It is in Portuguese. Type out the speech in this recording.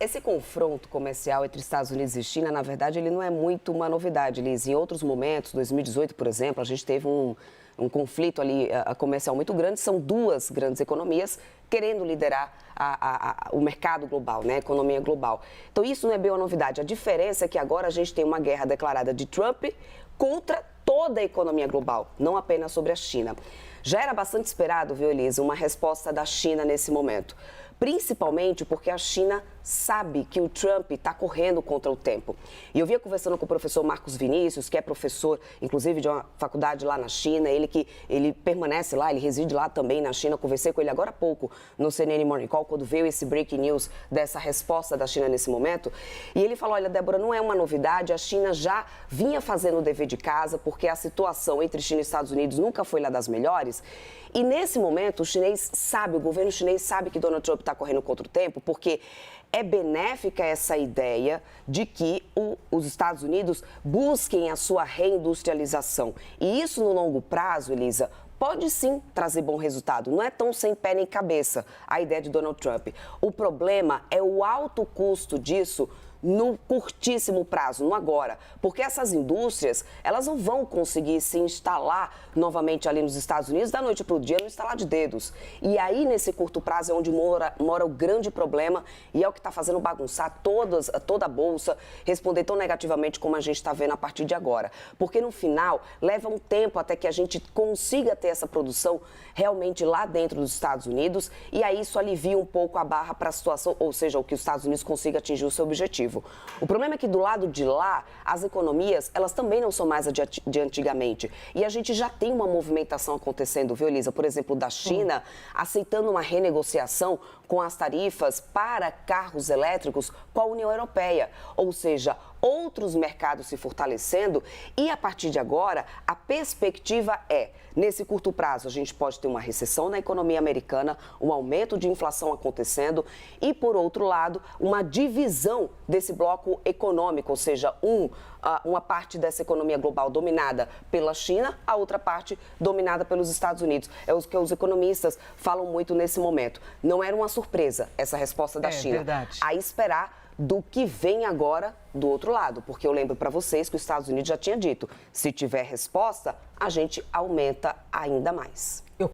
Esse confronto comercial entre Estados Unidos e China, na verdade, ele não é muito uma novidade, Liz. Em outros momentos, 2018, por exemplo, a gente teve um conflito ali comercial muito grande. São duas grandes economias querendo liderar o mercado global, né, a economia global. Então, isso não é bem uma novidade. A diferença é que agora a gente tem uma guerra declarada de Trump contra toda a economia global, não apenas sobre a China. Já era bastante esperado, viu, Elisa, uma resposta da China nesse momento. Principalmente porque a China sabe que o Trump está correndo contra o tempo. E eu vinha conversando com o professor Marcos Vinícius, que é professor, inclusive, de uma faculdade lá na China. Ele permanece lá, ele reside lá também na China. Conversei com ele agora há pouco no CNN Morning Call, quando veio esse breaking news dessa resposta da China nesse momento. E ele falou, olha, Débora, não é uma novidade, a China já vinha fazendo o dever de casa, porque a situação entre China e Estados Unidos nunca foi lá das melhores. E nesse momento, o governo chinês sabe que Donald Trump está correndo contra o tempo, porque é benéfica essa ideia de que os Estados Unidos busquem a sua reindustrialização. E isso, no longo prazo, Elisa, pode sim trazer bom resultado. Não é tão sem pé nem cabeça a ideia de Donald Trump. O problema é o alto custo disso no curtíssimo prazo, no agora. Porque essas indústrias, elas não vão conseguir se instalar novamente ali nos Estados Unidos da noite para o dia, no instalar de dedos. E aí, nesse curto prazo, é onde mora o grande problema e é o que está fazendo bagunçar toda a Bolsa, responder tão negativamente como a gente está vendo a partir de agora. Porque, no final, leva um tempo até que a gente consiga ter essa produção realmente lá dentro dos Estados Unidos e aí isso alivia um pouco a barra para a situação, ou seja, o que os Estados Unidos consiga atingir o seu objetivo. O problema é que do lado de lá, as economias, elas também não são mais de antigamente. E a gente já tem uma movimentação acontecendo, viu, Elisa? Por exemplo, da China, aceitando uma renegociação com as tarifas para carros elétricos com a União Europeia. Ou seja, outros mercados se fortalecendo e, a partir de agora, a perspectiva é, nesse curto prazo, a gente pode ter uma recessão na economia americana, um aumento de inflação acontecendo e, por outro lado, uma divisão desse bloco econômico, ou seja, uma parte dessa economia global dominada pela China, a outra parte dominada pelos Estados Unidos. É o que os economistas falam muito nesse momento. Não era uma surpresa essa resposta da China. Verdade. A esperar do que vem agora do outro lado, porque eu lembro para vocês que os Estados Unidos já tinha dito, se tiver resposta, a gente aumenta ainda mais.